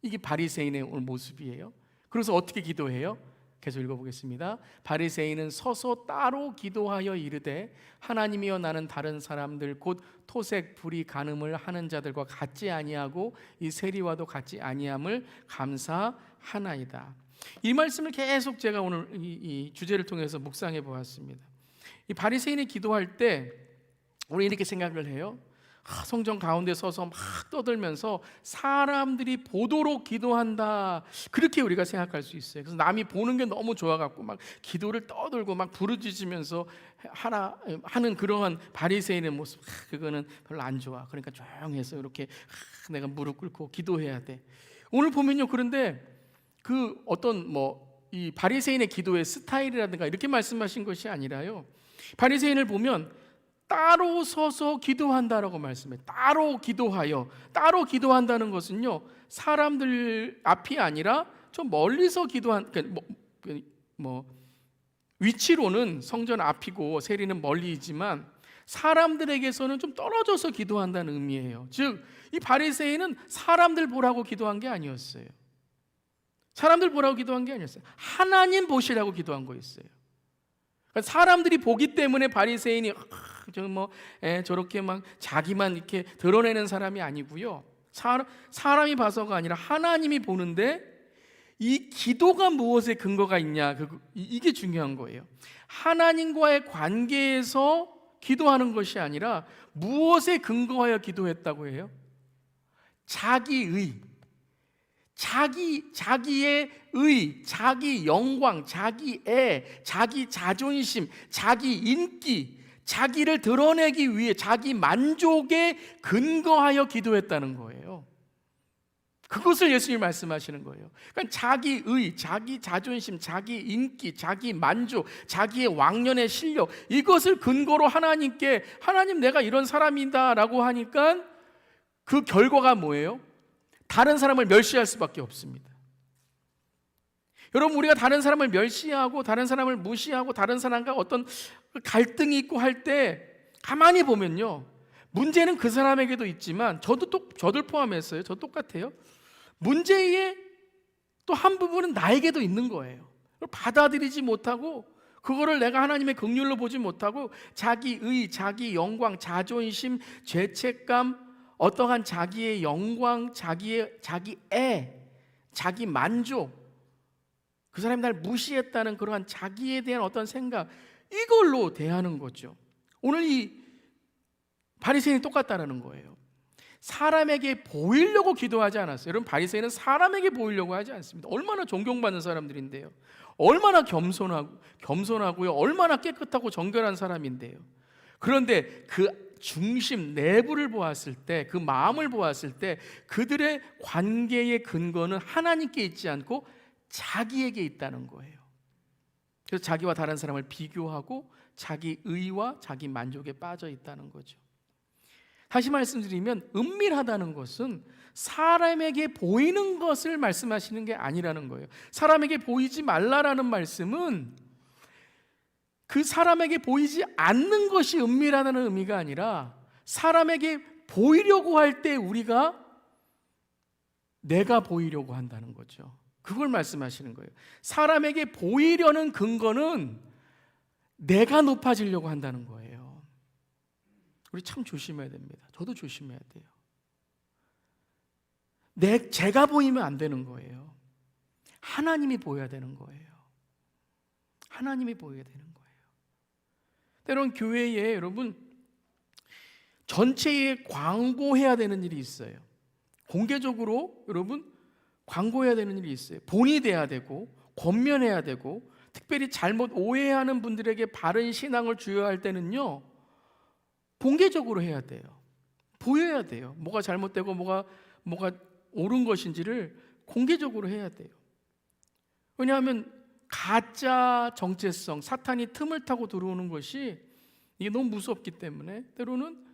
이게 바리새인의 오늘 모습이에요. 그래서 어떻게 기도해요? 계속 읽어보겠습니다. 바리새인은 서서 따로 기도하여 이르되 하나님이여 나는 다른 사람들 곧 토색 불의 간음을 하는 자들과 같지 아니하고 이 세리와도 같지 아니함을 감사하나이다. 이 말씀을 계속 제가 오늘 이 주제를 통해서 묵상해 보았습니다. 이 바리새인이 기도할 때 우리 이렇게 생각을 해요. 성전 가운데 서서 막 떠들면서 사람들이 보도록 기도한다, 그렇게 우리가 생각할 수 있어요. 그래서 남이 보는 게 너무 좋아갖고 막 기도를 떠들고 막 부르짖으면서 하는 그러한 바리새인의 모습, 그거는 별로 안 좋아. 그러니까 조용해서 이렇게 내가 무릎 꿇고 기도해야 돼. 오늘 보면요, 그런데 그 어떤 이 바리새인의 기도의 스타일이라든가 이렇게 말씀하신 것이 아니라요, 바리새인을 보면 따로 서서 기도한다라고 말씀해요. 따로 기도하여. 따로 기도한다는 것은요, 사람들 앞이 아니라 좀 멀리서 기도한, 위치로는 성전 앞이고 세리는 멀리이지만 사람들에게서는 좀 떨어져서 기도한다는 의미예요. 즉, 이 바리새인은 사람들 보라고 기도한 게 아니었어요. 사람들 보라고 기도한 게 아니었어요. 하나님 보시라고 기도한 거였어요. 사람들이 보기 때문에 바리새인이 저렇게 막 자기만 이렇게 드러내는 사람이 아니고요, 사람이 봐서가 아니라 하나님이 보는데 이 기도가 무엇에 근거가 있냐, 이게 중요한 거예요. 하나님과의 관계에서 기도하는 것이 아니라 무엇에 근거하여 기도했다고 해요? 자기의, 자기의 의, 자기 영광, 자기 애, 자기 자존심, 자기 인기, 자기를 드러내기 위해 자기 만족에 근거하여 기도했다는 거예요. 그것을 예수님이 말씀하시는 거예요. 그러니까 자기 의, 자기 자존심, 자기 인기, 자기 만족, 자기의 왕년의 실력, 이것을 근거로 하나님께, 하나님 내가 이런 사람이다 라고 하니까 그 결과가 뭐예요? 다른 사람을 멸시할 수밖에 없습니다. 여러분, 우리가 다른 사람을 멸시하고 다른 사람을 무시하고 다른 사람과 어떤 갈등이 있고 할 때 가만히 보면요, 문제는 그 사람에게도 있지만 저들 포함했어요. 저 똑같아요. 문제의 또 한 부분은 나에게도 있는 거예요. 받아들이지 못하고 그거를 내가 하나님의 긍휼로 보지 못하고 자기의, 자기 영광, 자존심, 죄책감, 어떠한 자기의 영광, 자기 만족, 그 사람이 날 무시했다는 그러한 자기에 대한 어떤 생각, 이걸로 대하는 거죠. 오늘 이 바리새인이 똑같다라는 거예요. 사람에게 보이려고 기도하지 않았어요. 여러분, 바리새인은 사람에게 보이려고 하지 않습니다. 얼마나 존경받는 사람들인데요. 얼마나 겸손하고요. 얼마나 깨끗하고 정결한 사람인데요. 그런데 그 중심 내부를 보았을 때, 그 마음을 보았을 때 그들의 관계의 근거는 하나님께 있지 않고 자기에게 있다는 거예요. 그래서 자기와 다른 사람을 비교하고 자기 의와 자기 만족에 빠져 있다는 거죠. 다시 말씀드리면 은밀하다는 것은 사람에게 보이는 것을 말씀하시는 게 아니라는 거예요. 사람에게 보이지 말라라는 말씀은 그 사람에게 보이지 않는 것이 은밀하다는 의미가 아니라 사람에게 보이려고 할 때 우리가 내가 보이려고 한다는 거죠. 그걸 말씀하시는 거예요. 사람에게 보이려는 근거는 내가 높아지려고 한다는 거예요. 우리 참 조심해야 됩니다. 저도 조심해야 돼요. 제가 보이면 안 되는 거예요. 하나님이 보여야 되는 거예요. 하나님이 보여야 되는 거예요. 때론 교회에 여러분 전체에 광고해야 되는 일이 있어요. 공개적으로 여러분 광고해야 되는 일이 있어요. 본이 돼야 되고 권면해야 되고, 특별히 잘못 오해하는 분들에게 바른 신앙을 주요할 때는요 공개적으로 해야 돼요. 보여야 돼요. 뭐가 잘못되고 뭐가 옳은 것인지를 공개적으로 해야 돼요. 왜냐하면 가짜 정체성, 사탄이 틈을 타고 들어오는 것이 이게 너무 무섭기 때문에 때로는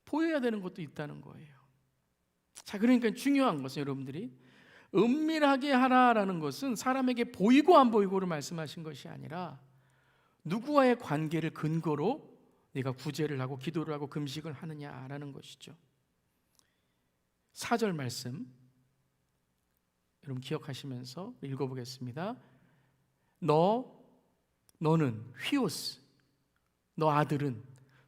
보여야 되는 것도 있다는 거예요. 자, 그러니까 중요한 것은 여러분들이 은밀하게 하라라는 것은 사람에게 보이고 안 보이고를 말씀하신 것이 아니라 누구와의 관계를 근거로 네가 구제를 하고 기도를 하고 금식을 하느냐라는 것이죠. 4절 말씀 여러분 기억하시면서 읽어보겠습니다. 너는 휘오스, 너 아들은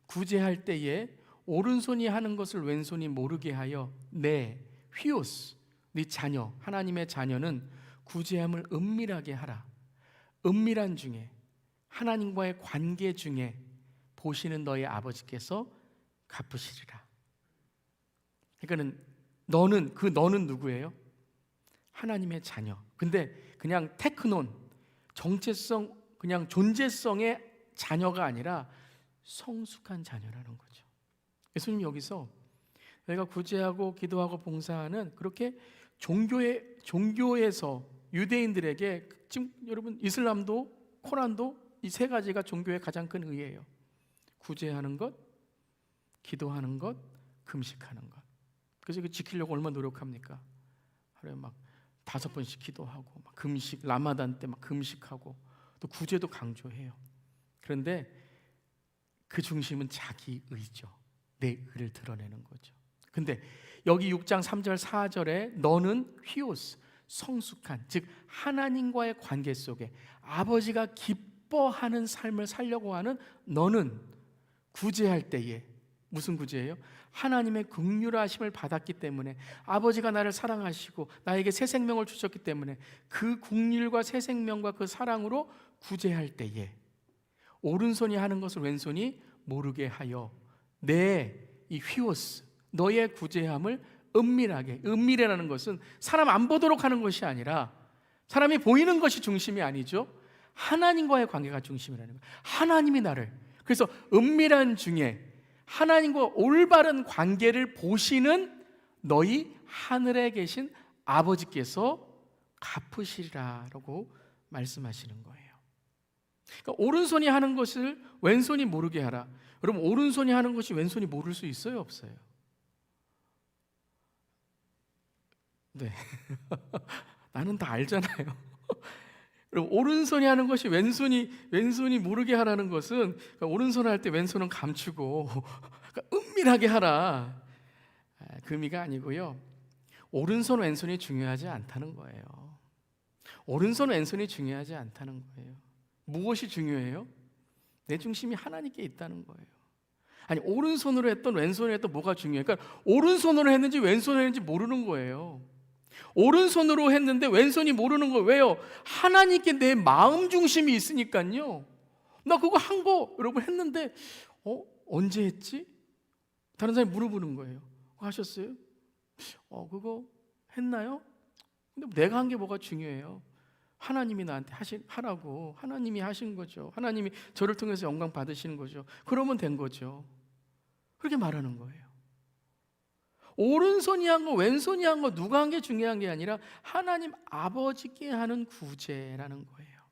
구제할 때에 오른손이 하는 것을 왼손이 모르게 하여 휘오스, 네 자녀, 하나님의 자녀는 구제함을 은밀하게 하라. 은밀한 중에, 하나님과의 관계 중에 보시는 너의 아버지께서 갚으시리라. 그러니까는 너는 누구예요? 하나님의 자녀. 근데 그냥 테크논, 정체성, 그냥 존재성의 자녀가 아니라 성숙한 자녀라는 거죠. 예수님 여기서 저희가 구제하고 기도하고 봉사하는 그렇게 종교에서 유대인들에게, 지금 여러분 이슬람도 코란도 이 세 가지가 종교의 가장 큰 의예요. 구제하는 것, 기도하는 것, 금식하는 것. 그래서 이거 지키려고 얼마나 노력합니까? 하루에 막 5번씩 기도하고 막 금식, 라마단 때 막 금식하고 또 구제도 강조해요. 그런데 그 중심은 자기 의죠. 내 의를 드러내는 거죠. 근데 여기 6장 3절 4절에 너는 휘오스, 성숙한, 즉 하나님과의 관계 속에 아버지가 기뻐하는 삶을 살려고 하는 너는 구제할 때에 무슨 구제예요? 하나님의 긍휼하심을 받았기 때문에, 아버지가 나를 사랑하시고 나에게 새 생명을 주셨기 때문에 그 긍휼과 새 생명과 그 사랑으로 구제할 때에 오른손이 하는 것을 왼손이 모르게 하여 이 휘오스, 너의 구제함을 은밀이라는 것은 사람 안 보도록 하는 것이 아니라 사람이 보이는 것이 중심이 아니죠. 하나님과의 관계가 중심이라는 거예요. 하나님이 나를, 그래서 은밀한 중에 하나님과 올바른 관계를 보시는 너희 하늘에 계신 아버지께서 갚으시리라고 말씀하시는 거예요. 그러니까 오른손이 하는 것을 왼손이 모르게 하라. 여러분, 오른손이 하는 것이 왼손이 모를 수 있어요, 없어요? 네. 나는 다 알잖아요. 여러분, 오른손이 하는 것이 왼손이 모르게 하라는 것은, 그러니까 오른손 할 때 왼손은 감추고 그러니까 은밀하게 하라, 그 의미가 아니고요. 오른손 왼손이 중요하지 않다는 거예요. 오른손 왼손이 중요하지 않다는 거예요. 무엇이 중요해요? 내 중심이 하나님께 있다는 거예요. 아니, 오른손으로 했던 왼손으로 했던 뭐가 중요해요? 그러니까 오른손으로 했는지 왼손으로 했는지 모르는 거예요. 오른손으로 했는데 왼손이 모르는 거예요. 왜요? 하나님께 내 마음 중심이 있으니까요. 나 그거 한 거 여러분 했는데 언제 했지? 다른 사람이 물어보는 거예요. 하셨어요? 그거 했나요? 근데 내가 한 게 뭐가 중요해요? 하나님이 나한테 하라고 하나님이 하신 거죠. 하나님이 저를 통해서 영광 받으시는 거죠. 그러면 된 거죠. 그렇게 말하는 거예요. 오른손이 한 거 왼손이 한 거 누가 한 게 중요한 게 아니라 하나님 아버지께 하는 구제라는 거예요.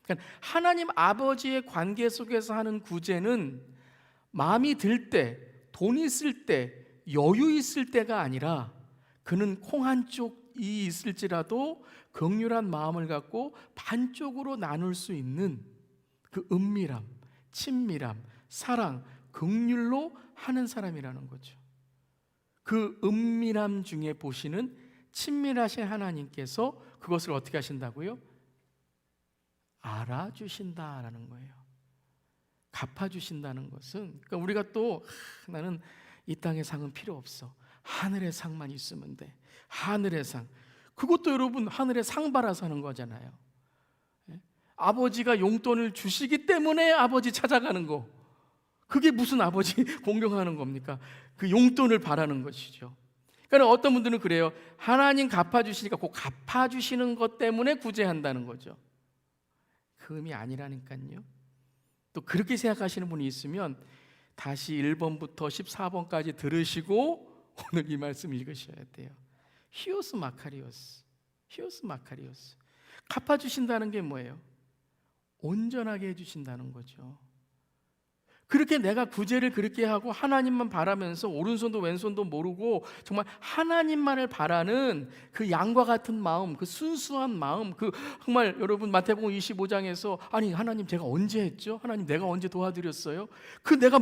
그러니까 하나님 아버지의 관계 속에서 하는 구제는 마음이 들 때, 돈 있을 때, 여유 있을 때가 아니라 그는 콩 한 쪽이 있을지라도 긍휼한 마음을 갖고 반쪽으로 나눌 수 있는 그 은밀함, 친밀함, 사랑, 긍휼로 하는 사람이라는 거죠. 그 은밀함 중에 보시는 친밀하신 하나님께서 그것을 어떻게 하신다고요? 알아주신다라는 거예요. 갚아주신다는 것은, 그러니까 우리가 또 나는 이 땅의 상은 필요 없어, 하늘의 상만 있으면 돼, 하늘의 상. 그것도 여러분 하늘의 상 받아서 하는 거잖아요. 아버지가 용돈을 주시기 때문에 아버지 찾아가는 거, 그게 무슨 아버지 공경하는 겁니까? 그 용돈을 바라는 것이죠. 그러니까 어떤 분들은 그래요. 하나님 갚아주시니까 그 갚아주시는 것 때문에 구제한다는 거죠. 그 의미 아니라니까요. 또 그렇게 생각하시는 분이 있으면 다시 1번부터 14번까지 들으시고 오늘 이 말씀 읽으셔야 돼요. 히오스 마카리오스, 히오스 마카리오스. 갚아주신다는 게 뭐예요? 온전하게 해주신다는 거죠. 그렇게 내가 구제를 그렇게 하고 하나님만 바라면서 오른손도 왼손도 모르고 정말 하나님만을 바라는 그 양과 같은 마음, 그 순수한 마음, 그 정말 여러분 마태복음 25장에서 아니 하나님 제가 언제 했죠? 하나님 내가 언제 도와드렸어요? 그 내가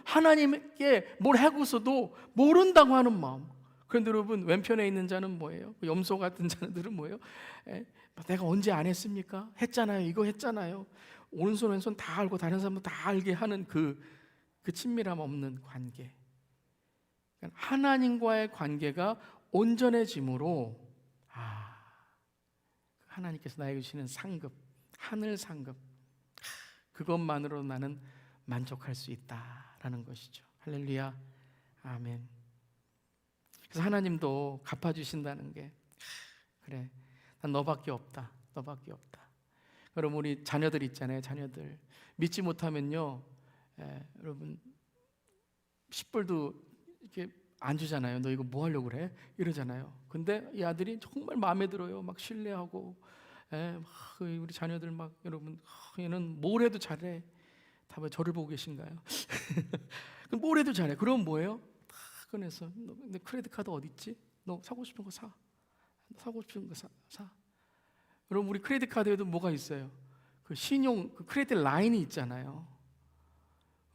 하나님께 뭘 하고서도 모른다고 하는 마음. 그런데 여러분 왼편에 있는 자는 뭐예요? 그 염소 같은 자들은 뭐예요? 내가 언제 안 했습니까? 했잖아요. 이거 했잖아요. 오른손 왼손 다 알고 다른 사람도 다 알게 하는 그 친밀함 없는 관계. 하나님과의 관계가 온전해짐으로 하나님께서 나에게 주시는 상급, 하늘 상급, 그것만으로 나는 만족할 수 있다라는 것이죠. 할렐루야, 아멘. 그래서 하나님도 갚아주신다는 게 그래, 난 너밖에 없다, 너밖에 없다. 여러분 우리 자녀들 있잖아요. 자녀들 믿지 못하면요, 여러분 10불도 이렇게 안 주잖아요. 너 이거 뭐 하려고 그래? 이러잖아요. 근데 이 아들이 정말 마음에 들어요. 막 신뢰하고 우리 자녀들 막 여러분 얘는 뭘 해도 잘해. 다 저를 보고 계신가요? 뭘 해도 잘해. 그럼 뭐예요? 다 꺼내서 내 크레딧 카드 어디 있지? 너 사고 싶은 거 사. 사고 싶은 거 사. 여러분 우리 크레딧 카드에도 뭐가 있어요? 그 신용 그 크레딧 라인이 있잖아요.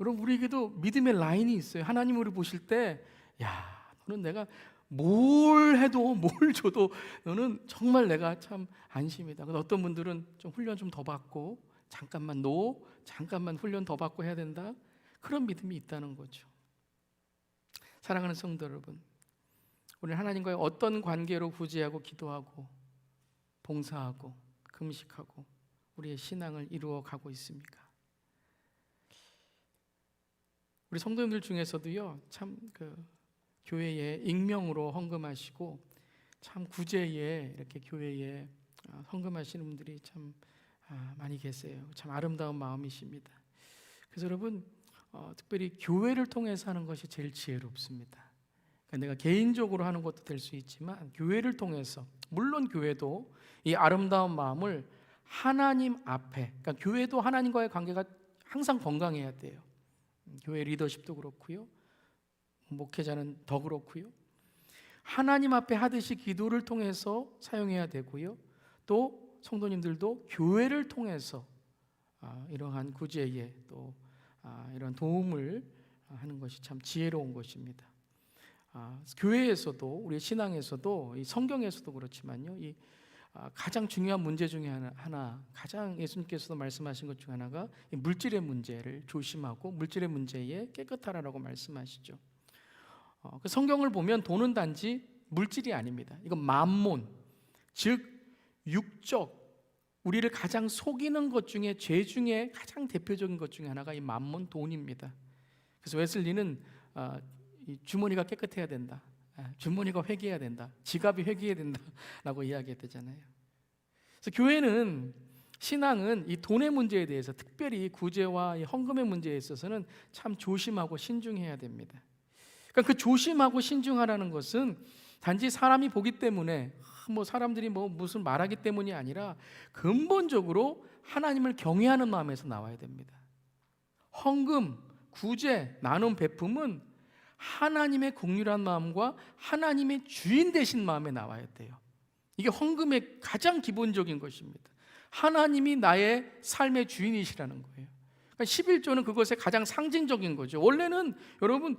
여러분 우리에게도 믿음의 라인이 있어요. 하나님 우리 보실 때, 야, 너는 내가 뭘 해도 뭘 줘도 너는 정말 내가 참 안심이다. 근데 어떤 분들은 좀 훈련 좀 더 받고 잠깐만 훈련 더 받고 해야 된다. 그런 믿음이 있다는 거죠. 사랑하는 성도 여러분, 우리는 하나님과의 어떤 관계로 구제하고 기도하고 봉사하고 금식하고 우리의 신앙을 이루어 가고 있습니까? 우리 성도님들 중에서도요, 참 교회에 익명으로 헌금하시고 참 구제에 이렇게 교회에 헌금하시는 분들이 참 많이 계세요. 참 아름다운 마음이십니다. 그래서 여러분 특별히 교회를 통해서 하는 것이 제일 지혜롭습니다. 그러니까 내가 개인적으로 하는 것도 될 수 있지만 교회를 통해서, 물론 교회도 이 아름다운 마음을 하나님 앞에, 그러니까 교회도 하나님과의 관계가 항상 건강해야 돼요. 교회 리더십도 그렇고요, 목회자는 더 그렇고요. 하나님 앞에 하듯이 기도를 통해서 사용해야 되고요. 또 성도님들도 교회를 통해서 이러한 구제에 또 이런 도움을 하는 것이 참 지혜로운 것입니다. 교회에서도, 우리 신앙에서도, 이 성경에서도 그렇지만요, 이 가장 중요한 문제 중에 하나, 가장 예수님께서도 말씀하신 것 중 하나가 물질의 문제를 조심하고 물질의 문제에 깨끗하라고 말씀하시죠. 그 성경을 보면 돈은 단지 물질이 아닙니다. 이건 만몬, 즉 육적, 우리를 가장 속이는 것 중에, 죄 중에 가장 대표적인 것 중에 하나가 이 만몬, 돈입니다. 그래서 웨슬리는 이 주머니가 깨끗해야 된다, 주머니가 회개해야 된다, 지갑이 회개해야 된다라고 이야기했잖아요. 그래서 교회는, 신앙은 이 돈의 문제에 대해서, 특별히 구제와 이 헌금의 문제에 있어서는 참 조심하고 신중해야 됩니다. 그러니까 그 조심하고 신중하라는 것은 단지 사람이 보기 때문에, 사람들이 무슨 말하기 때문이 아니라 근본적으로 하나님을 경외하는 마음에서 나와야 됩니다. 헌금, 구제, 나눔, 베품은 하나님의 긍휼한 마음과 하나님의 주인 되신 마음에 나와야 돼요. 이게 헌금의 가장 기본적인 것입니다. 하나님이 나의 삶의 주인이시라는 거예요. 그러니까 11조는 그것의 가장 상징적인 거죠. 원래는 여러분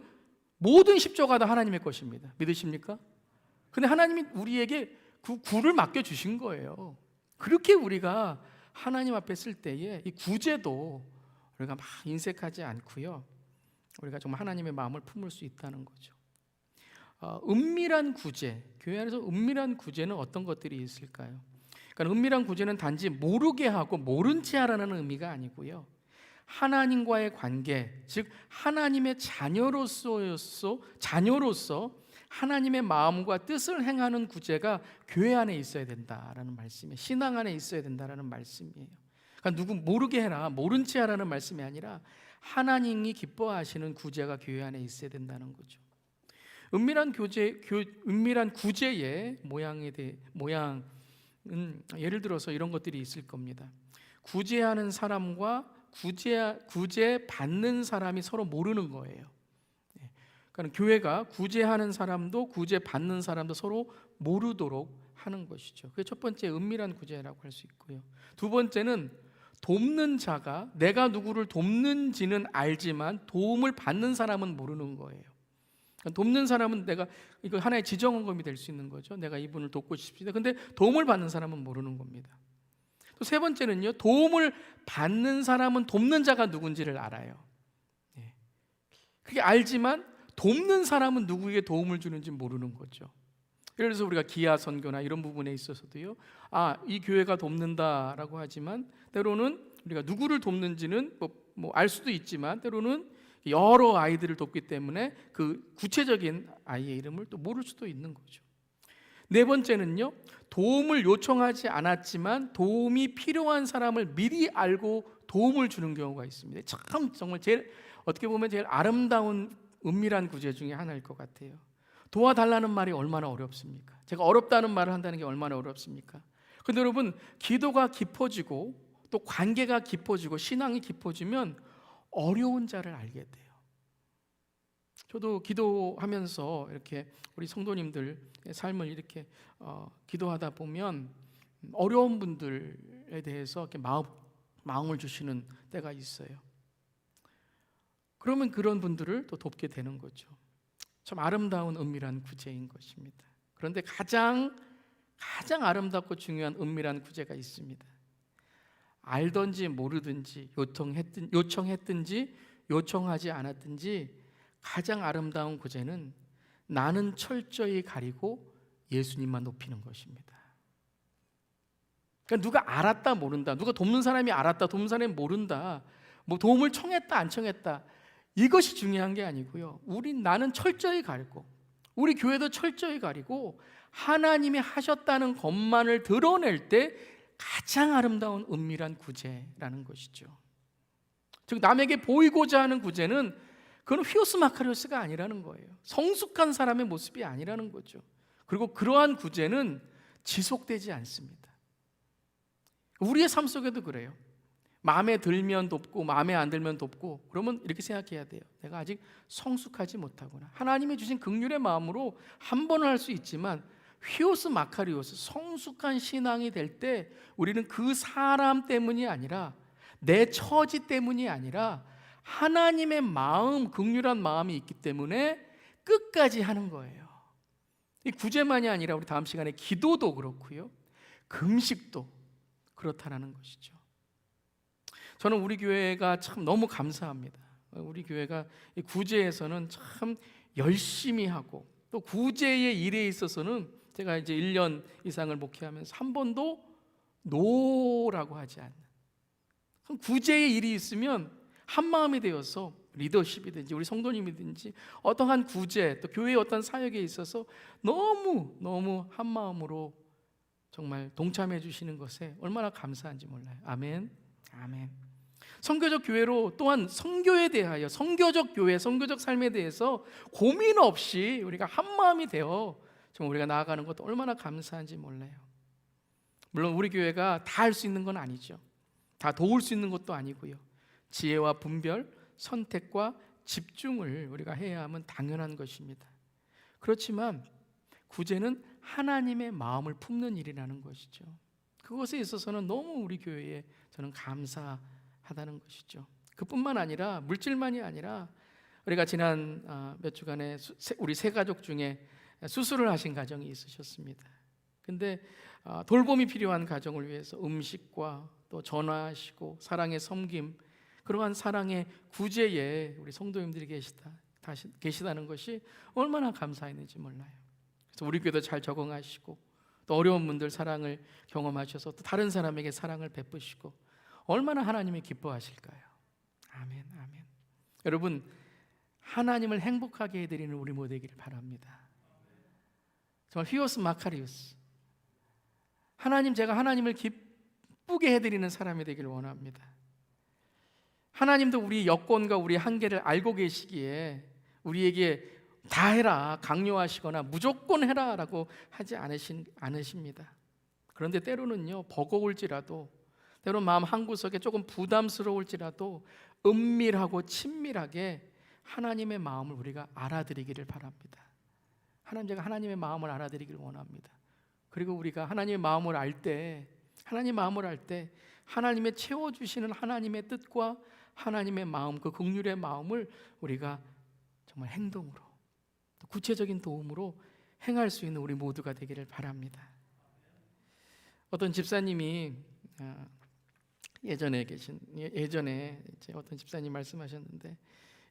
모든 십조가 다 하나님의 것입니다. 믿으십니까? 근데 하나님이 우리에게 그 구를 맡겨주신 거예요. 그렇게 우리가 하나님 앞에 쓸 때에 이 구제도 우리가 막 인색하지 않고요, 우리가 정말 하나님의 마음을 품을 수 있다는 거죠. 은밀한 구제, 교회 안에서 은밀한 구제는 어떤 것들이 있을까요? 그러니까 은밀한 구제는 단지 모르게 하고 모른 채 하라는 의미가 아니고요, 하나님과의 관계, 즉 하나님의 자녀로서 하나님의 마음과 뜻을 행하는 구제가 교회 안에 있어야 된다라는 말씀이에요. 신앙 안에 있어야 된다라는 말씀이에요. 그러니까 누구 모르게 해라, 모른 채 하라는 말씀이 아니라 하나님이 기뻐하시는 구제가 교회 안에 있어야 된다는 거죠. 은밀한 구제의 모양은 예를 들어서 이런 것들이 있을 겁니다. 구제하는 사람과 구제 받는 사람이 서로 모르는 거예요. 그러니까 교회가 구제하는 사람도 구제 받는 사람도 서로 모르도록 하는 것이죠. 그게 첫 번째 은밀한 구제라고 할 수 있고요. 두 번째는 돕는 자가 내가 누구를 돕는지는 알지만 도움을 받는 사람은 모르는 거예요. 그러니까 돕는 사람은 내가 이거 하나의 지정헌금이 될 수 있는 거죠. 내가 이분을 돕고 싶습니다. 근데 도움을 받는 사람은 모르는 겁니다. 또 세 번째는요, 도움을 받는 사람은 돕는 자가 누군지를 알아요. 그게 알지만 돕는 사람은 누구에게 도움을 주는지 모르는 거죠. 예를 들어서 우리가 기아 선교나 이런 부분에 있어서도요, 이 교회가 돕는다라고 하지만 때로는 우리가 누구를 돕는지는 알 수도 있지만 때로는 여러 아이들을 돕기 때문에 그 구체적인 아이의 이름을 또 모를 수도 있는 거죠. 네 번째는요, 도움을 요청하지 않았지만 도움이 필요한 사람을 미리 알고 도움을 주는 경우가 있습니다. 참 정말 어떻게 보면 제일 아름다운 은밀한 구제 중에 하나일 것 같아요. 도와달라는 말이 얼마나 어렵습니까? 제가 어렵다는 말을 한다는 게 얼마나 어렵습니까? 근데 여러분, 기도가 깊어지고 또 관계가 깊어지고 신앙이 깊어지면 어려운 자를 알게 돼요. 저도 기도하면서 이렇게 우리 성도님들의 삶을 이렇게 기도하다 보면 어려운 분들에 대해서 이렇게 마음을 주시는 때가 있어요. 그러면 그런 분들을 또 돕게 되는 거죠. 참 아름다운 은밀한 구제인 것입니다. 그런데 가장 아름답고 중요한 은밀한 구제가 있습니다. 알든지 모르든지 요청했든지 요청하지 않았든지 가장 아름다운 구제는 나는 철저히 가리고 예수님만 높이는 것입니다. 그러니까 누가 알았다 모른다, 누가 돕는 사람이 알았다 돕는 사람이 모른다, 도움을 청했다 안 청했다, 이것이 중요한 게 아니고요, 나는 철저히 가리고 우리 교회도 철저히 가리고 하나님이 하셨다는 것만을 드러낼 때 가장 아름다운 은밀한 구제라는 것이죠. 즉 남에게 보이고자 하는 구제는 그건 휘오스 마카리오스가 아니라는 거예요. 성숙한 사람의 모습이 아니라는 거죠. 그리고 그러한 구제는 지속되지 않습니다. 우리의 삶 속에도 그래요. 마음에 들면 돕고 마음에 안 들면 돕고, 그러면 이렇게 생각해야 돼요. 내가 아직 성숙하지 못하구나. 하나님이 주신 긍휼의 마음으로 한 번은 할 수 있지만 휘오스 마카리오스, 성숙한 신앙이 될 때 우리는 그 사람 때문이 아니라 내 처지 때문이 아니라 하나님의 마음, 긍휼한 마음이 있기 때문에 끝까지 하는 거예요. 이 구제만이 아니라 우리 다음 시간에 기도도 그렇고요, 금식도 그렇다라는 것이죠. 저는 우리 교회가 참 너무 감사합니다. 우리 교회가 이 구제에서는 참 열심히 하고, 또 구제의 일에 있어서는 제가 이제 1년 이상을 목회하면서 한 번도 노라고 하지 않는, 구제의 일이 있으면 한마음이 되어서 리더십이든지 우리 성도님이든지 어떠한 구제, 또 교회의 어떤 사역에 있어서 너무 한마음으로 정말 동참해 주시는 것에 얼마나 감사한지 몰라요. 아멘. 아멘. 선교적 교회로 또한 선교에 대하여, 선교적 교회, 선교적 삶에 대해서 고민 없이 우리가 한마음이 되어 정말 우리가 나아가는 것도 얼마나 감사한지 몰라요. 물론 우리 교회가 다 할 수 있는 건 아니죠. 다 도울 수 있는 것도 아니고요. 지혜와 분별, 선택과 집중을 우리가 해야 하면 당연한 것입니다. 그렇지만 구제는 하나님의 마음을 품는 일이라는 것이죠. 그것에 있어서는 너무 우리 교회에 저는 감사하다는 것이죠. 그뿐만 아니라, 물질만이 아니라, 우리가 지난 몇 주간에 우리 세 가족 중에 수술을 하신 가정이 있으셨습니다. 근데 돌봄이 필요한 가정을 위해서 음식과 또 전화하시고 사랑의 섬김, 그러한 사랑의 구제에 우리 성도님들이 계시다는 것이 얼마나 감사했는지 몰라요. 그래서 우리 교회도 잘 적응하시고, 또 어려운 분들 사랑을 경험하셔서 또 다른 사람에게 사랑을 베푸시고, 얼마나 하나님이 기뻐하실까요? 아멘, 아멘. 여러분, 하나님을 행복하게 해드리는 우리 모두 되기를 바랍니다. 정말 히오스 마카리우스, 하나님, 제가 하나님을 기쁘게 해드리는 사람이 되기를 원합니다. 하나님도 우리 여건과 우리 한계를 알고 계시기에 우리에게 다 해라, 강요하시거나 무조건 해라 라고 하지 않으십니다. 그런데 때로는요, 버거울지라도, 때로 마음 한구석에 조금 부담스러울지라도 은밀하고 친밀하게 하나님의 마음을 우리가 알아들이기를 바랍니다. 제가 하나님의 마음을 알아들이기를 원합니다. 그리고 우리가 하나님의 마음을 알 때, 하나님의 채워주시는 하나님의 뜻과 하나님의 마음, 그 긍휼의 마음을 우리가 정말 행동으로, 또 구체적인 도움으로 행할 수 있는 우리 모두가 되기를 바랍니다. 어떤 집사님이 예전에 이제 어떤 집사님 말씀하셨는데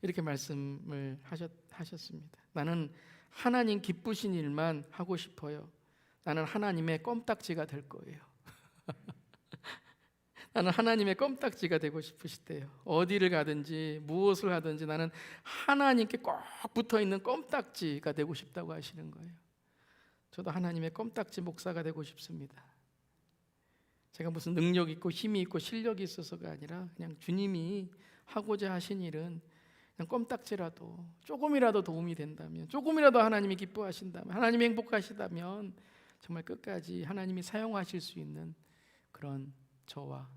이렇게 말씀을 하셨습니다. 나는 하나님 기쁘신 일만 하고 싶어요. 나는 하나님의 껌딱지가 될 거예요. 나는 하나님의 껌딱지가 되고 싶으시대요. 어디를 가든지 무엇을 하든지 나는 하나님께 꼭 붙어있는 껌딱지가 되고 싶다고 하시는 거예요. 저도 하나님의 껌딱지 목사가 되고 싶습니다. 제가 무슨 능력 있고 힘이 있고 실력이 있어서가 아니라 그냥 주님이 하고자 하신 일은 그냥 껌딱지라도 조금이라도 도움이 된다면, 조금이라도 하나님이 기뻐하신다면, 하나님이 행복하시다면 정말 끝까지 하나님이 사용하실 수 있는 그런 저와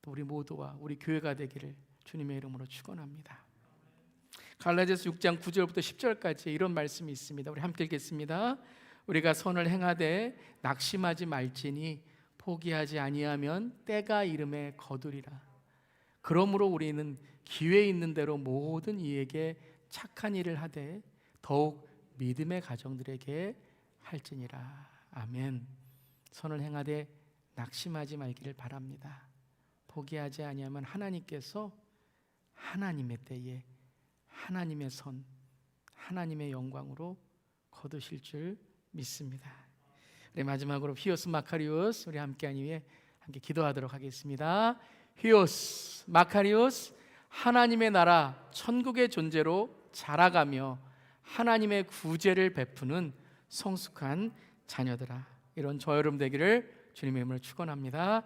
또 우리 모두와 우리 교회가 되기를 주님의 이름으로 축원합니다. 갈라디아서 6장 9절부터 10절까지 이런 말씀이 있습니다. 우리 함께 읽겠습니다. 우리가 선을 행하되 낙심하지 말지니 포기하지 아니하면 때가 이름에 거두리라. 그러므로 우리는 기회 있는 대로 모든 이에게 착한 일을 하되 더욱 믿음의 가정들에게 할지니라. 아멘. 선을 행하되 낙심하지 말기를 바랍니다. 포기하지 아니하면 하나님께서 하나님의 때에 하나님의 선, 하나님의 영광으로 거두실 줄 믿습니다. 우리 마지막으로 히오스 마카리오스, 우리 함께한 이후에 함께 기도하도록 하겠습니다. 히오스 마카리오스, 하나님의 나라 천국의 존재로 자라가며 하나님의 구제를 베푸는 성숙한 자녀들아, 이런 저 여러분 되기를 주님의 이름으로 축원합니다.